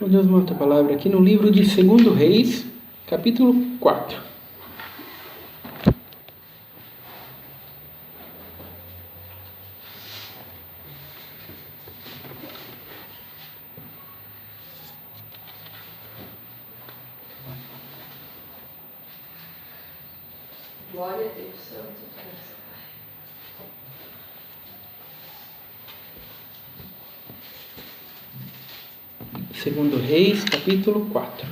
Deus mostra a palavra aqui no livro de 2 Reis, capítulo 4. Glória a Deus, Santo Deus. 2 Reis, capítulo 4.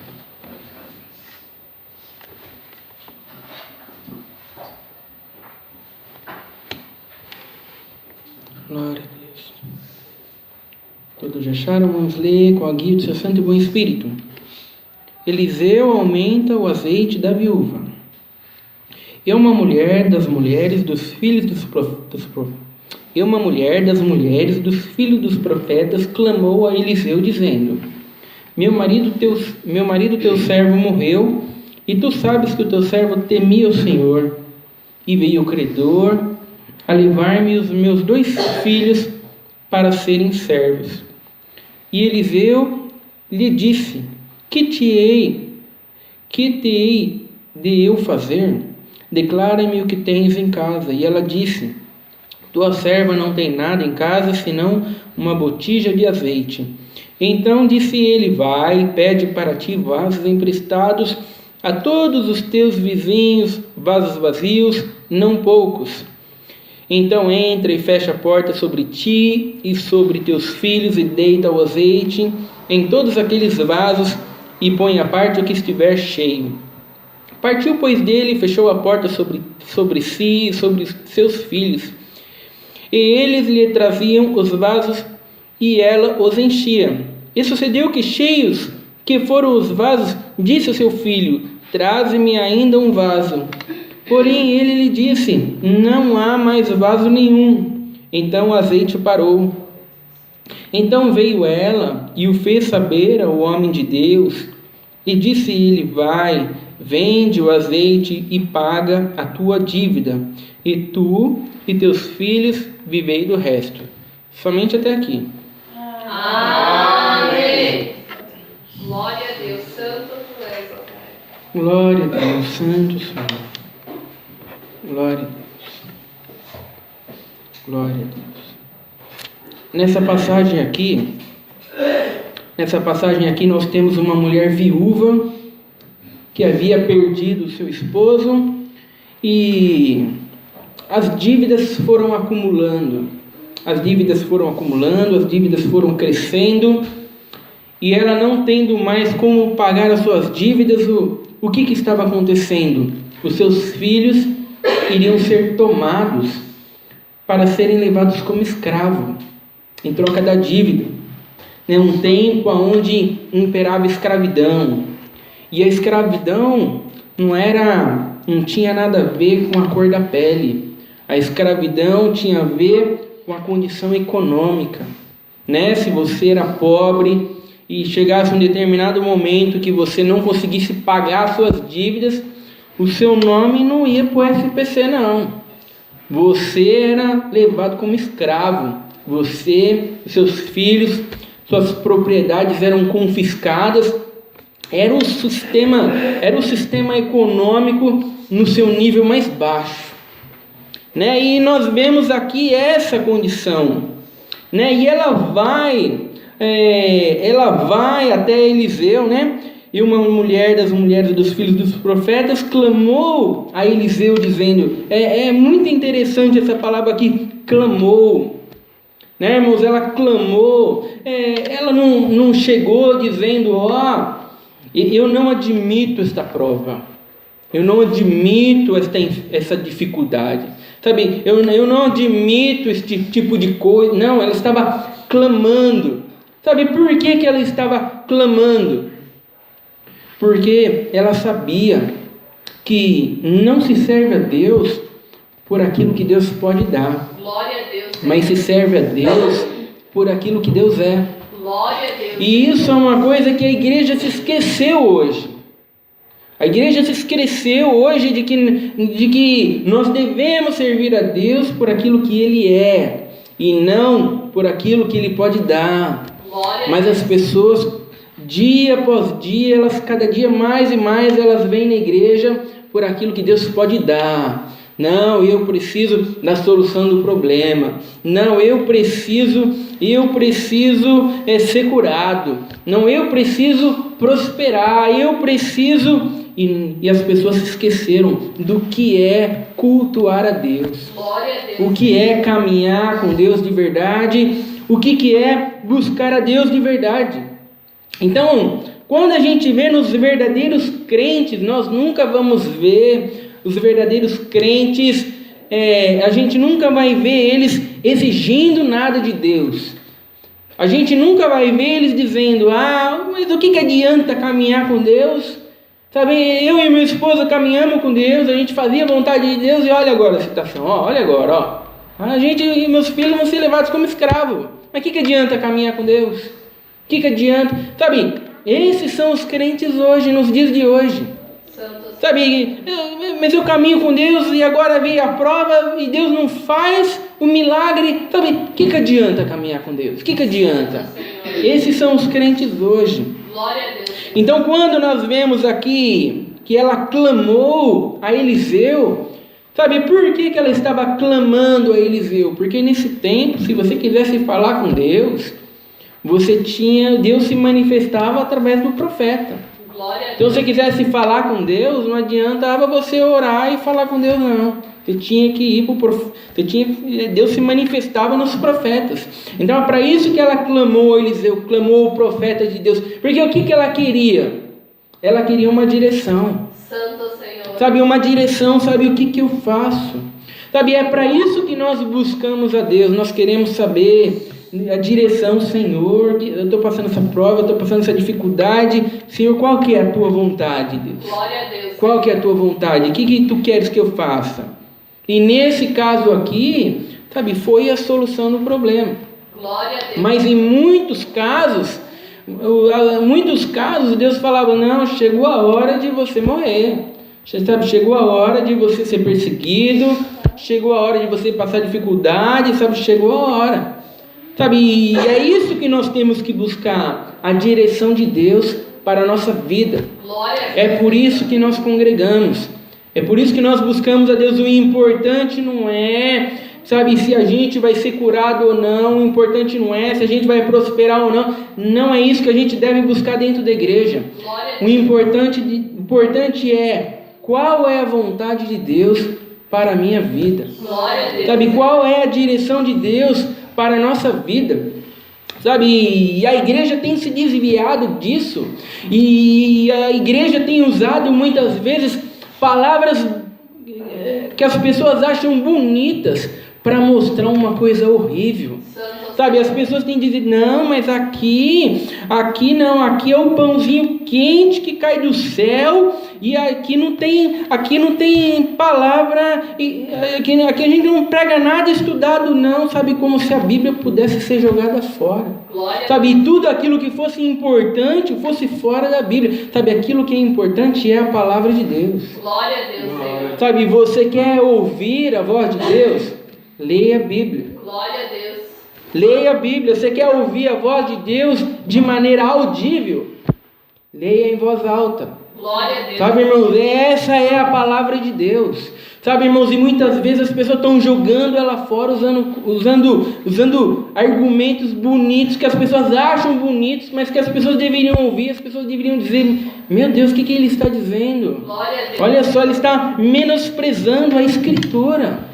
Glória a Deus. Todos já acharam? Vamos ler com a guia do seu santo e bom espírito. Eliseu aumenta o azeite da viúva. E uma mulher das mulheres dos filhos dos profetas clamou a Eliseu dizendo: Meu marido teu servo morreu, e tu sabes que o teu servo temia o Senhor. E veio o credor a levar-me os meus 2 filhos para serem servos. E Eliseu lhe disse: Que te hei de eu fazer? Declara-me o que tens em casa. E ela disse: Tua serva não tem nada em casa, senão uma botija de azeite. Então disse ele: Vai e pede para ti vasos emprestados a todos os teus vizinhos, vasos vazios, não poucos. Então entra e fecha a porta sobre ti e sobre teus filhos, e deita o azeite em todos aqueles vasos, e põe à parte o que estiver cheio. Partiu, pois, dele, e fechou a porta sobre si e sobre seus filhos. E eles lhe traziam os vasos, e ela os enchia. E sucedeu que, cheios que foram os vasos, disse ao seu filho: Traze-me ainda um vaso. Porém ele lhe disse: Não há mais vaso nenhum. Então o azeite parou. Então veio ela e o fez saber ao homem de Deus. E disse ele: Vai, vende o azeite e paga a tua dívida, e tu e teus filhos vivei do resto. Somente até aqui. Amém. Glória a Deus, Santo tu és, ó Pai. Glória a Deus, Santo Senhor. Glória a Deus. Glória a Deus. Nessa passagem aqui nós temos uma mulher viúva que havia perdido o seu esposo, e as dívidas foram acumulando, as dívidas foram crescendo, e ela não tendo mais como pagar as suas dívidas, o que estava acontecendo? Os seus filhos iriam ser tomados para serem levados como escravo, em troca da dívida. Um tempo onde imperava escravidão. E a escravidão não tinha nada a ver com a cor da pele. A escravidão tinha a ver com a condição econômica. Se você era pobre e chegasse um determinado momento que você não conseguisse pagar suas dívidas, o seu nome não ia para o SPC, não. Você era levado como escravo. Você, seus filhos, suas propriedades eram confiscadas. Era o sistema econômico no seu nível mais baixo. E nós vemos aqui essa condição. E ela vai até Eliseu, E uma mulher das mulheres dos filhos dos profetas clamou a Eliseu dizendo, é muito interessante essa palavra aqui, clamou. Irmãos, ela clamou, ela não chegou dizendo, eu não admito esta prova, eu não admito essa dificuldade, eu não admito este tipo de coisa. Não, ela estava clamando. Por que ela estava clamando? Porque ela sabia que não se serve a Deus por aquilo que Deus pode dar. Glória a Deus. Mas se serve a Deus por aquilo que Deus é. Glória a Deus. E isso é uma coisa que a igreja se esqueceu hoje. A igreja se esqueceu hoje de que nós devemos servir a Deus por aquilo que Ele é, e não por aquilo que Ele pode dar. Mas as pessoas dia após dia, elas cada dia mais e mais elas vêm na igreja por aquilo que Deus pode dar. Não, eu preciso da solução do problema. Não, eu preciso ser curado. Não, eu preciso prosperar. Eu preciso... E as pessoas se esqueceram do que é cultuar a Deus. Glória a Deus. O que é caminhar com Deus de verdade. O que é buscar a Deus de verdade. Então, quando a gente vê nos verdadeiros crentes, nós nunca vamos ver os verdadeiros crentes, a gente nunca vai ver eles exigindo nada de Deus. A gente nunca vai ver eles dizendo, mas o que adianta caminhar com Deus? Sabe, eu e minha esposa caminhamos com Deus, a gente fazia a vontade de Deus e olha agora a situação, olha agora, a gente e meus filhos vão ser levados como escravos. Mas o que adianta caminhar com Deus? O que adianta? Sabe, esses são os crentes hoje, nos dias de hoje. Sabe, mas eu caminho com Deus e agora veio a prova e Deus não faz o milagre. Sabe, o que adianta caminhar com Deus? O que adianta? Esses são os crentes hoje. Glória a Deus. Então, quando nós vemos aqui que ela clamou a Eliseu, sabe por que ela estava clamando a Eliseu? Porque nesse tempo, se você quisesse falar com Deus, Deus se manifestava através do profeta. Então, se você quisesse falar com Deus, não adiantava você orar e falar com Deus, não. Você tinha que ir para o profeta. Deus se manifestava nos profetas. Então, é para isso que ela clamou Eliseu, clamou o profeta de Deus. Porque o que ela queria? Ela queria uma direção. Santo Senhor. Sabe, uma direção, sabe o que eu faço? Sabe, é para isso que nós buscamos a Deus. Nós queremos saber a direção, Senhor, eu estou passando essa prova, eu estou passando essa dificuldade, Senhor, qual que é a tua vontade, Deus? Glória a Deus. Qual que é a tua vontade? O que tu queres que eu faça? E nesse caso aqui, sabe, foi a solução do problema. Glória a Deus. Mas em muitos casos, Deus falava, não, chegou a hora de você morrer, sabe, chegou a hora de você ser perseguido, chegou a hora de você passar dificuldade, sabe, chegou a hora. Sabe, e é isso que nós temos que buscar, a direção de Deus para a nossa vida. É por isso que nós congregamos, é por isso que nós buscamos a Deus. O importante não é, sabe, se a gente vai ser curado ou não, o importante não é se a gente vai prosperar ou não. Não é isso que a gente deve buscar dentro da igreja. O importante é qual é a vontade de Deus para a minha vida. Sabe, qual é a direção de Deus para a nossa vida, sabe, e a igreja tem se desviado disso, e a igreja tem usado muitas vezes palavras que as pessoas acham bonitas para mostrar uma coisa horrível. Sabe, as pessoas têm dizer, não, mas aqui não, aqui é o pãozinho quente que cai do céu, e aqui não tem palavra, aqui a gente não prega nada estudado não, sabe, como se a Bíblia pudesse ser jogada fora. Sabe, e tudo aquilo que fosse importante fosse fora da Bíblia. Sabe, aquilo que é importante é a palavra de Deus. Glória a Deus, Senhor. Sabe, você quer ouvir a voz de Deus? Leia a Bíblia. Glória a Deus. Leia a Bíblia. Você quer ouvir a voz de Deus de maneira audível? Leia em voz alta. Glória a Deus. Sabe, irmãos, essa é a palavra de Deus. Sabe, irmãos, e muitas vezes as pessoas estão jogando ela fora, usando argumentos bonitos, que as pessoas acham bonitos, mas que as pessoas deveriam ouvir, as pessoas deveriam dizer, meu Deus, o que ele está dizendo? Glória a Deus. Olha só, ele está menosprezando a Escritura.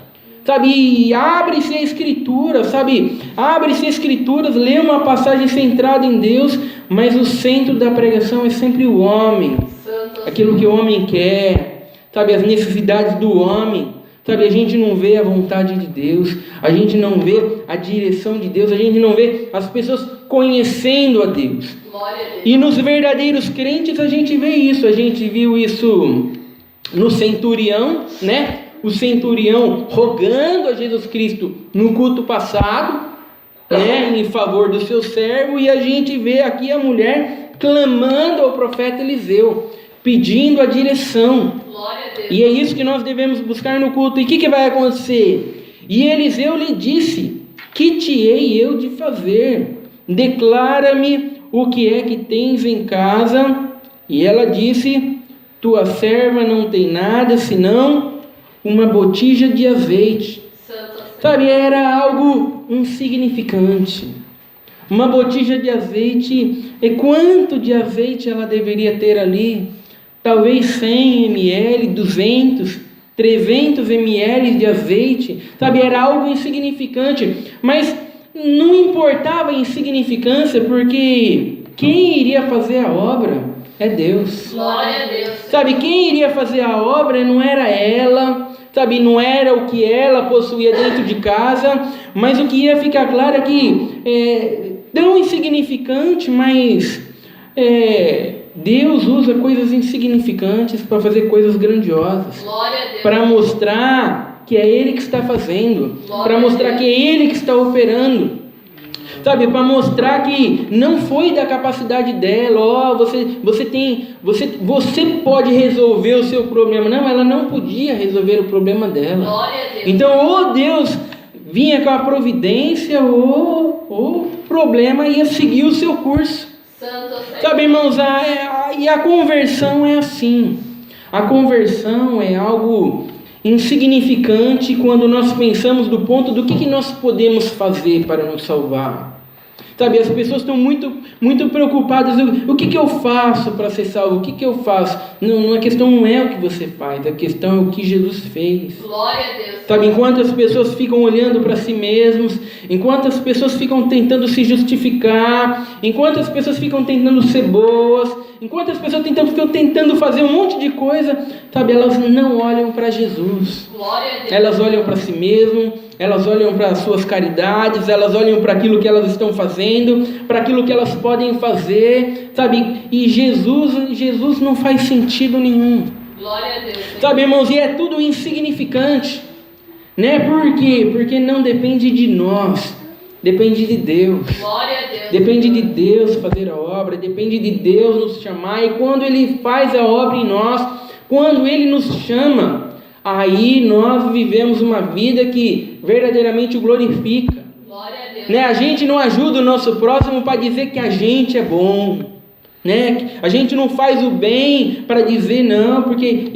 Sabe, abre-se a Escritura, sabe, abre-se a Escrituras, lê uma passagem centrada em Deus, mas o centro da pregação é sempre o homem, aquilo que o homem quer, sabe, as necessidades do homem, sabe, a gente não vê a vontade de Deus, a gente não vê a direção de Deus, a gente não vê as pessoas conhecendo a Deus. E nos verdadeiros crentes a gente vê isso, a gente viu isso no centurião, né? O centurião rogando a Jesus Cristo no culto passado, né, em favor do seu servo, e a gente vê aqui a mulher clamando ao profeta Eliseu, pedindo a direção. Glória a Deus. E é isso que nós devemos buscar no culto. E o que vai acontecer? E Eliseu lhe disse, que te hei eu de fazer? Declara-me o que é que tens em casa? E ela disse: tua serva não tem nada senão uma botija de azeite. Sabe, era algo insignificante. Uma botija de azeite, e quanto de azeite ela deveria ter ali? Talvez 100 ml, 200, 300 ml de azeite. Sabe, era algo insignificante, mas não importava a insignificância, porque quem iria fazer a obra é Deus. Glória a Deus. Sabe, quem iria fazer a obra não era ela, sabe, não era o que ela possuía dentro de casa, mas o que ia ficar claro é que tão insignificante, mas Deus usa coisas insignificantes para fazer coisas grandiosas. Glória a Deus. Para mostrar que é Ele que está fazendo, para mostrar que é Ele que está operando, sabe, para mostrar que não foi da capacidade dela, você pode resolver o seu problema. Não, ela não podia resolver o problema dela. Glória a Deus. Então, ou Deus vinha com a providência, ou o problema ia seguir o seu curso. Santo, sabe, irmãos, e a conversão é assim. A conversão é algo insignificante quando nós pensamos do ponto do que nós podemos fazer para nos salvar. Sabe, as pessoas estão muito preocupadas, o que eu faço para ser salvo, o que eu faço? Não, a questão não é o que você faz, a questão é o que Jesus fez. Glória a Deus. Sabe, enquanto as pessoas ficam olhando para si mesmos, enquanto as pessoas ficam tentando se justificar, enquanto as pessoas ficam tentando ser boas, enquanto as pessoas ficam tentando fazer um monte de coisa, sabe, elas não olham para Jesus. Glória a Deus. Elas olham para si mesmas, elas olham para as suas caridades, elas olham para aquilo que elas estão fazendo, para aquilo que elas podem fazer, sabe? E Jesus não faz sentido nenhum. Glória a Deus. Sabe, irmãos, e é tudo insignificante, né? Por quê? Porque não depende de nós, depende de Deus. Glória a Deus. Depende de Deus fazer a obra, depende de Deus nos chamar, e quando Ele faz a obra em nós, quando Ele nos chama, aí nós vivemos uma vida que verdadeiramente o glorifica. Glória a Deus. Né? A gente não ajuda o nosso próximo para dizer que a gente é bom. Né? A gente não faz o bem para dizer não, porque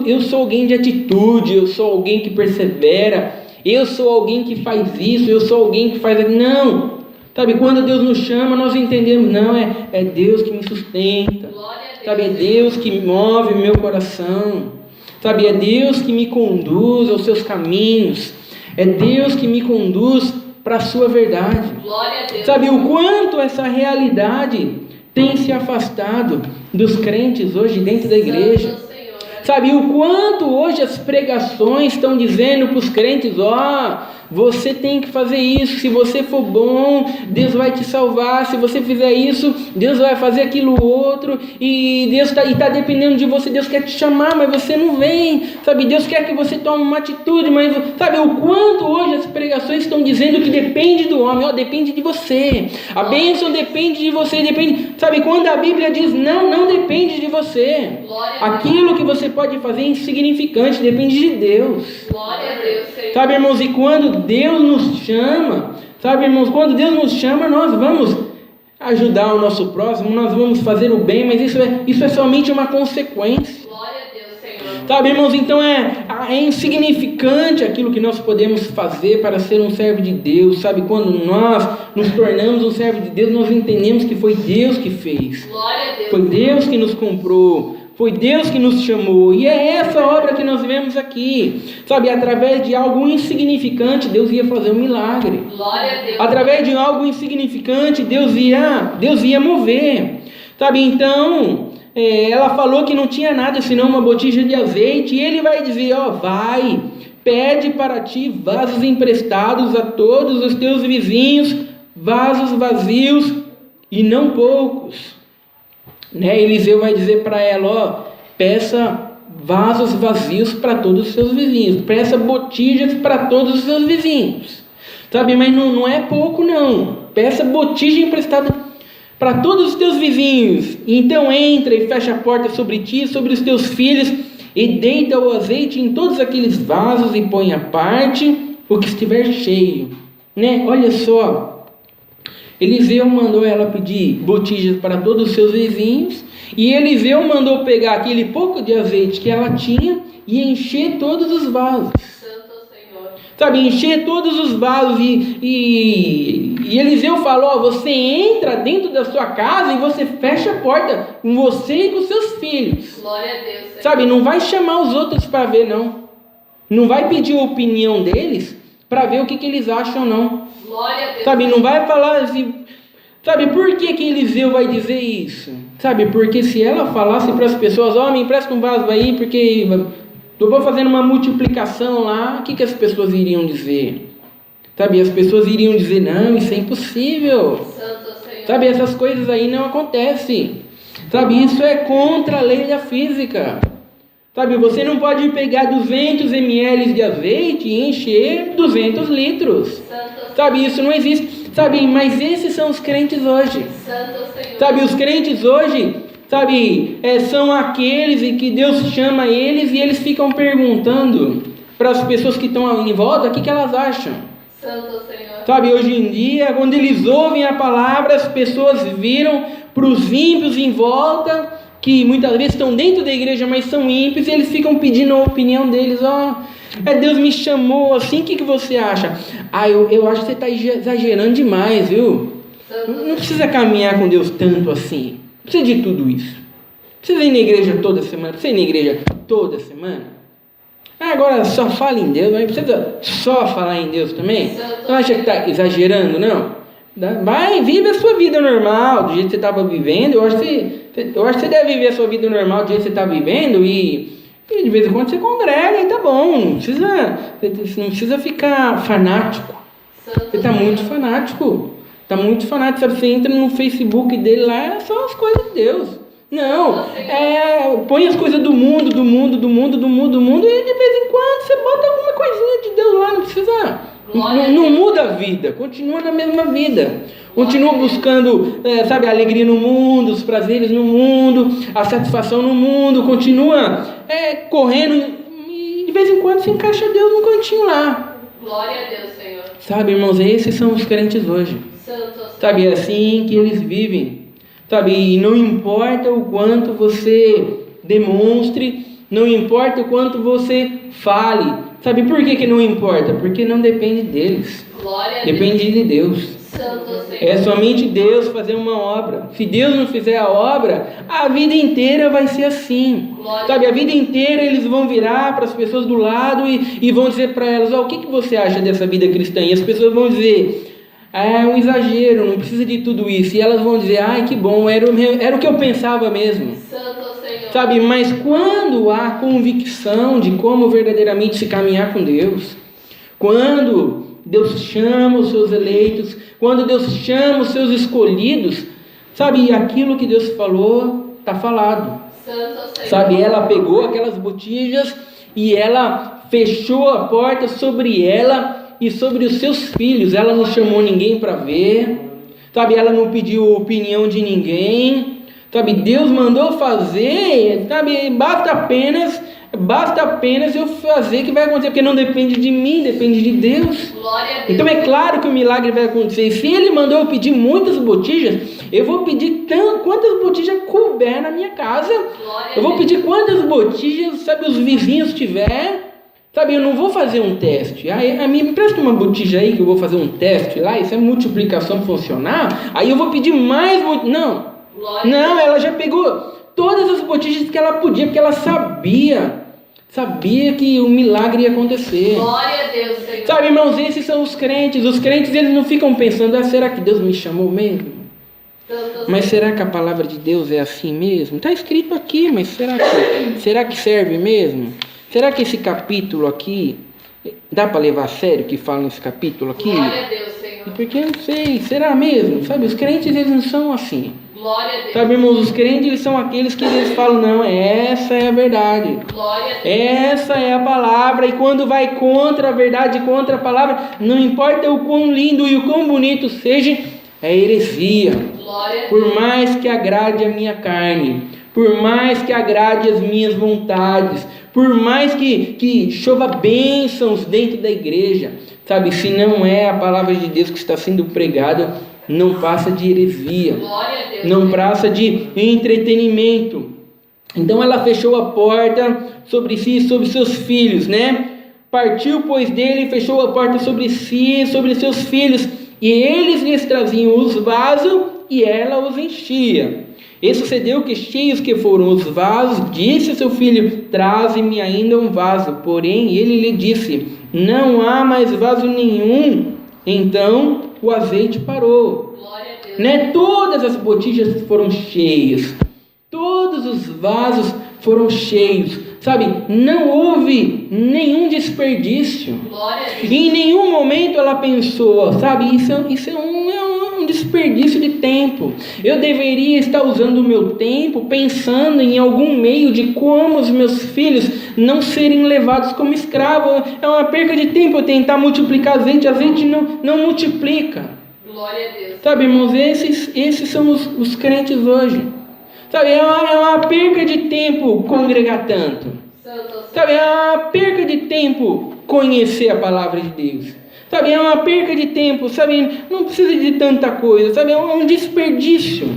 eu sou alguém de atitude, eu sou alguém que persevera, eu sou alguém que faz isso, eu sou alguém que faz aquilo. Não. Sabe, quando Deus nos chama, nós entendemos, não, é Deus que me sustenta. Glória a Deus. Sabe, é Deus que move o meu coração. Sabe, é Deus que me conduz aos seus caminhos. É Deus que me conduz para a sua verdade. Glória a Deus. Sabe, o quanto essa realidade tem se afastado dos crentes hoje dentro da igreja. Santo Senhor. Sabe, o quanto hoje as pregações estão dizendo para os crentes, você tem que fazer isso, se você for bom, Deus vai te salvar, se você fizer isso, Deus vai fazer aquilo outro, e Deus está dependendo de você, Deus quer te chamar, mas você não vem, sabe, Deus quer que você tome uma atitude, mas sabe, o quanto hoje as pregações estão dizendo que depende do homem, depende de você, a bênção depende de você, depende, sabe, quando a Bíblia diz não depende de você, aquilo que você pode fazer é insignificante, depende de Deus. Glória a Deus, Senhor. Sabe, irmãos, e quando Deus nos chama, sabe, irmãos, quando Deus nos chama, nós vamos ajudar o nosso próximo, nós vamos fazer o bem, mas isso é somente uma consequência. Glória a Deus, Senhor. Sabe, irmãos, então é insignificante aquilo que nós podemos fazer para ser um servo de Deus, sabe, quando nós nos tornamos um servo de Deus, nós entendemos que foi Deus que fez, Glória a Deus. foi Deus que nos comprou, foi Deus que nos chamou, e é essa obra que nós vemos aqui, sabe, através de algo insignificante, Deus ia fazer um milagre, Glória a Deus. através de algo insignificante, Deus ia mover, sabe, então, ela falou que não tinha nada senão uma botija de azeite, e ele vai dizer, vai, pede para ti vasos emprestados a todos os teus vizinhos, vasos vazios, e não poucos. Eliseu vai dizer para ela, peça vasos vazios para todos os seus vizinhos, peça botijas para todos os seus vizinhos, sabe, mas não é pouco não, peça botija emprestada para todos os teus vizinhos, então entra e fecha a porta sobre ti, sobre os teus filhos, e deita o azeite em todos aqueles vasos e põe à parte o que estiver cheio, Olha só, Eliseu mandou ela pedir botijas para todos os seus vizinhos, e Eliseu mandou pegar aquele pouco de azeite que ela tinha e encher todos os vasos. Sabe, encher todos os vasos, e Eliseu falou, você entra dentro da sua casa e você fecha a porta com você e com seus filhos. Glória a Deus, Senhor. Sabe, não vai chamar os outros para ver, não. Não vai pedir a opinião deles para ver o que eles acham, não. Glória a Deus. Sabe, não vai falar assim. Sabe, por que Eliseu vai dizer isso? Sabe, porque se ela falasse para as pessoas, me empresta um vaso aí, porque eu vou fazendo uma multiplicação lá, o que as pessoas iriam dizer? Sabe, as pessoas iriam dizer, não, isso é impossível. Santo Senhor. Sabe, essas coisas aí não acontecem. Sabe, isso é contra a lei da física. Sabe, você não pode pegar 200 ml de azeite e encher 200 litros. Santo Sabe, isso não existe. Sabe, mas esses são os crentes hoje. Santo Senhor. Sabe, os crentes hoje, sabe, são aqueles em que Deus chama eles e eles ficam perguntando para as pessoas que estão em volta o que elas acham. Santo Senhor. Sabe, hoje em dia, quando eles ouvem a palavra, as pessoas viram para os ímpios em volta, que muitas vezes estão dentro da igreja, mas são ímpios, e eles ficam pedindo a opinião deles. Deus me chamou assim, o que você acha? Eu acho que você está exagerando demais, viu? Não precisa caminhar com Deus tanto assim. Não precisa de tudo isso. Precisa ir na igreja toda semana. Precisa ir na igreja toda semana. Agora só fala em Deus, mas precisa só falar em Deus também? Não acha que está exagerando, não? Vai, vive a sua vida normal, do jeito que você estava vivendo. Eu acho que você deve viver a sua vida normal do jeito que você está vivendo, e de vez em quando você congrega e tá bom. Não precisa ficar fanático. Você está muito fanático. Está muito fanático. Sabe, você entra no Facebook dele lá, são as coisas de Deus. Não, põe as coisas do mundo, e de vez em quando você bota alguma coisinha de Deus lá, não precisa. Não muda a vida, continua na mesma vida. Continua buscando, sabe, a alegria no mundo, os prazeres no mundo, a satisfação no mundo, continua correndo, e de vez em quando se encaixa Deus num cantinho lá. Glória a Deus, Senhor. Sabe, irmãos, esses são os crentes hoje. Sabe, é assim que eles vivem. Sabe, e não importa o quanto você demonstre, não importa o quanto você fale. Sabe por que não importa? Porque não depende deles. Depende de Deus. Santo Senhor. É somente Deus fazer uma obra. Se Deus não fizer a obra, a vida inteira vai ser assim. Sabe, a vida inteira eles vão virar para as pessoas do lado e vão dizer para elas, o que você acha dessa vida cristã? E as pessoas vão dizer, é um exagero, não precisa de tudo isso. E elas vão dizer, que bom, era o que eu pensava mesmo. Santo Senhor. Sabe, mas quando há convicção de como verdadeiramente se caminhar com Deus, quando Deus chama os seus eleitos, quando Deus chama os seus escolhidos, sabe, aquilo que Deus falou, está falado. Santo Senhor. Sabe, ela pegou aquelas botijas e ela fechou a porta sobre ela e sobre os seus filhos. Ela não chamou ninguém para ver, sabe, ela não pediu opinião de ninguém, sabe, Deus mandou fazer, sabe, basta apenas eu fazer que vai acontecer, porque não depende de mim, depende de Deus. Glória a Deus. Então é claro que o milagre vai acontecer. E se Ele mandou eu pedir muitas botijas, eu vou pedir quantas botijas couber na minha casa. Eu vou pedir quantas botijas, sabe, os vizinhos tiver. Sabe, eu não vou fazer um teste. Me empresta uma botija aí que eu vou fazer um teste lá, e se a multiplicação funcionar, aí eu vou pedir mais botijas. Não, ela já pegou todas as botijas que ela podia, porque ela sabia que o milagre ia acontecer. Glória a Deus, Senhor. Sabe, irmãos, esses são os crentes. Os crentes, eles não ficam pensando, será que Deus me chamou mesmo? Mas será que a palavra de Deus é assim mesmo? Está escrito aqui, mas será que serve mesmo? Será que esse capítulo aqui, dá para levar a sério o que fala nesse capítulo aqui? Glória a Deus, Senhor. Porque eu não sei, será mesmo? Sabe, os crentes, eles não são assim. Glória a Deus. Sabe, irmãos, os crentes, eles são aqueles que eles falam, não, essa é a verdade. Glória a Deus. Essa é a palavra, e quando vai contra a verdade, contra a palavra, não importa o quão lindo e o quão bonito seja, é heresia. Glória a Deus. Por mais que agrade a minha carne, por mais que agrade as minhas vontades, por mais que chova bênçãos dentro da igreja, sabe, se não é a palavra de Deus que está sendo pregada, não passa de heresia, Glória a Deus. não passa de entretenimento. Então ela fechou a porta sobre si e sobre seus filhos, né? Partiu, pois, dele e fechou a porta sobre si e sobre seus filhos, e eles lhes traziam os vasos, e ela os enchia. E sucedeu que, cheios que foram os vasos, disse seu filho: traze-me ainda um vaso. Porém ele lhe disse: não há mais vaso nenhum. Então o azeite parou. Glória a Deus. Né? Todas as botijas foram cheias, todos os vasos foram cheios, sabe? Não houve nenhum desperdício. Glória a Deus. Em nenhum momento ela pensou, sabe? Isso é um desperdício de tempo. Eu deveria estar usando o meu tempo pensando em algum meio de como os meus filhos não serem levados como escravos. É uma perca de tempo eu tentar multiplicar azeite não multiplica. Glória a Deus. Sabe, irmãos, esses são os crentes hoje. Sabe, é uma perca de tempo congregar tanto. Sabe, é uma perca de tempo conhecer a palavra de Deus. Sabe, é uma perca de tempo, sabe, não precisa de tanta coisa, sabe, é um desperdício.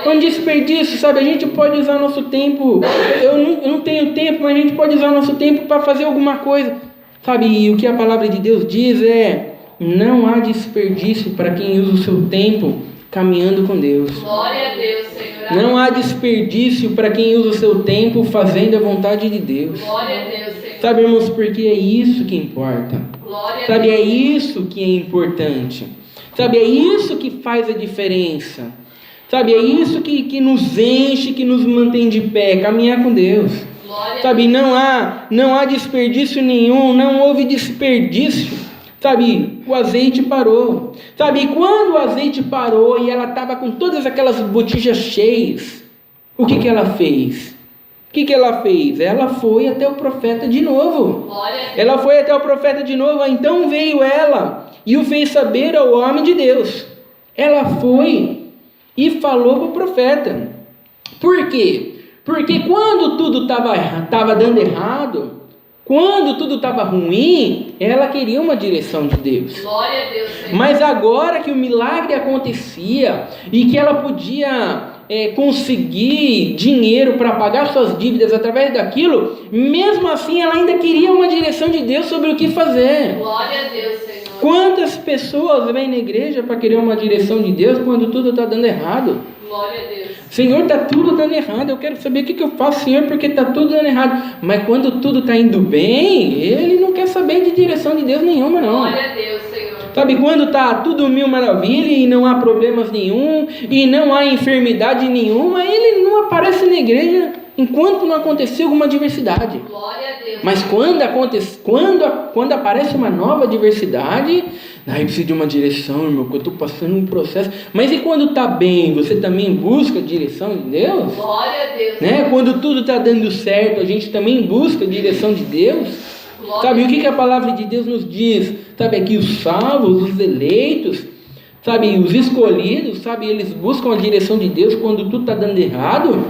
É um desperdício, sabe, a gente pode usar nosso tempo, eu não tenho tempo, mas a gente pode usar nosso tempo para fazer alguma coisa. Sabe, e o que a palavra de Deus diz é: não há desperdício para quem usa o seu tempo caminhando com Deus. Glória a Deus, Senhor. Não há desperdício para quem usa o seu tempo fazendo a vontade de Deus. Glória a Deus, Senhor. Sabe, irmãos, porque é isso que importa. Glória a Sabe, Deus. é isso que é importante. Sabe, é isso que faz a diferença. Sabe, é isso que nos enche, que nos mantém de pé, caminhar com Deus. Glória a Sabe, não há desperdício nenhum, não houve desperdício. Sabe, o azeite parou. Sabe, e quando o azeite parou e ela estava com todas aquelas botijas cheias, o que ela fez? O que ela fez? Ela foi até o profeta de novo. Glória a Deus. Ela foi até o profeta de novo. Então veio ela e o fez saber ao homem de Deus. Ela foi e falou para o profeta. Por quê? Porque quando tudo estava dando errado, quando tudo estava ruim, ela queria uma direção de Deus. Glória a Deus, Senhor. Mas agora que o milagre acontecia e que ela podia conseguir dinheiro para pagar suas dívidas através daquilo, mesmo assim ela ainda queria uma direção de Deus sobre o que fazer. Glória a Deus, Senhor. Quantas pessoas vêm na igreja para querer uma direção de Deus quando tudo está dando errado? Glória a Deus. Senhor, está tudo dando errado, eu quero saber o que eu faço, Senhor, porque está tudo dando errado. Mas quando tudo está indo bem, ele não quer saber de direção de Deus nenhuma, não. Glória a Deus, Senhor. Sabe, quando está tudo mil maravilha e não há problemas nenhum, e não há enfermidade nenhuma, ele não aparece na igreja enquanto não acontecer alguma adversidade. Glória a Deus. Mas quando aparece uma nova adversidade, aí precisa de uma direção, irmão, que eu estou passando um processo. Mas e quando está bem, você também busca a direção de Deus? Glória a Deus. Né? Quando tudo está dando certo, a gente também busca a direção de Deus. Glória Sabe, a o que a palavra de Deus nos diz? Sabe, aqui os salvos, os eleitos, sabe, os escolhidos, sabe, eles buscam a direção de Deus quando tudo está dando errado,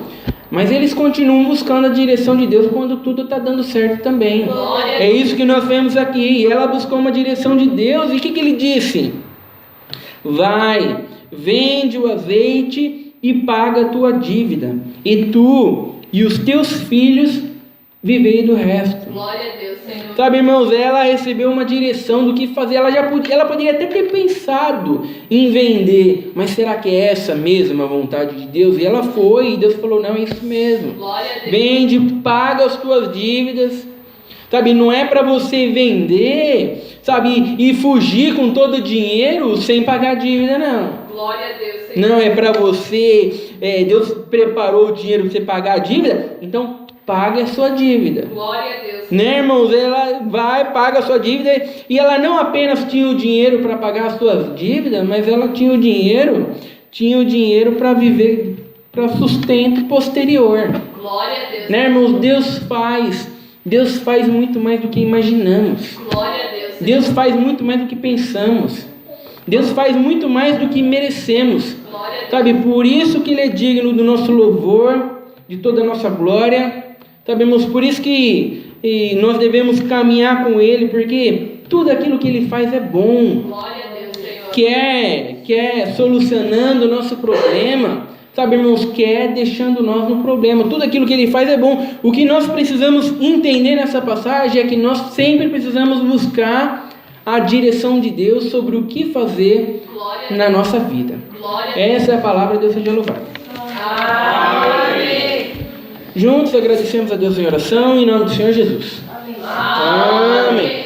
mas eles continuam buscando a direção de Deus quando tudo está dando certo também. Glória a É isso que nós vemos aqui. E ela buscou uma direção de Deus, e o que ele disse? Vai, vende o azeite e paga a tua dívida, e tu e os teus filhos vivei do resto. Glória a Deus, Senhor. Sabe, irmãos, ela recebeu uma direção do que fazer. Ela poderia até ter pensado em vender, mas será que é essa mesmo a vontade de Deus? E ela foi, e Deus falou: não, é isso mesmo. Glória a Deus. Vende, paga as tuas dívidas. Sabe, não é para você vender, sabe, e fugir com todo o dinheiro sem pagar a dívida, não. Glória a Deus, Senhor. Não é para você, Deus preparou o dinheiro para você pagar a dívida, então pague a sua dívida. Glória a Deus. Né, irmãos? Ela vai, paga a sua dívida, e ela não apenas tinha o dinheiro para pagar as suas dívidas, mas ela tinha o dinheiro para viver, para sustento posterior. Glória a Deus. Né, irmãos? Deus faz muito mais do que imaginamos. Glória a Deus. Deus faz muito mais do que pensamos. Deus faz muito mais do que merecemos. Glória a Deus. Sabe, por isso que Ele é digno do nosso louvor, de toda a nossa glória. Sabemos, por isso que nós devemos caminhar com Ele, porque tudo aquilo que Ele faz é bom. Glória a Deus, Senhor. quer solucionando o nosso problema, sabe, irmãos, quer deixando nós no problema. Tudo aquilo que Ele faz é bom. O que nós precisamos entender nessa passagem é que nós sempre precisamos buscar a direção de Deus sobre o que fazer na nossa vida. Essa é a palavra de Deus, seja louvado. Amém. Juntos agradecemos a Deus em oração, em nome do Senhor Jesus. Amém.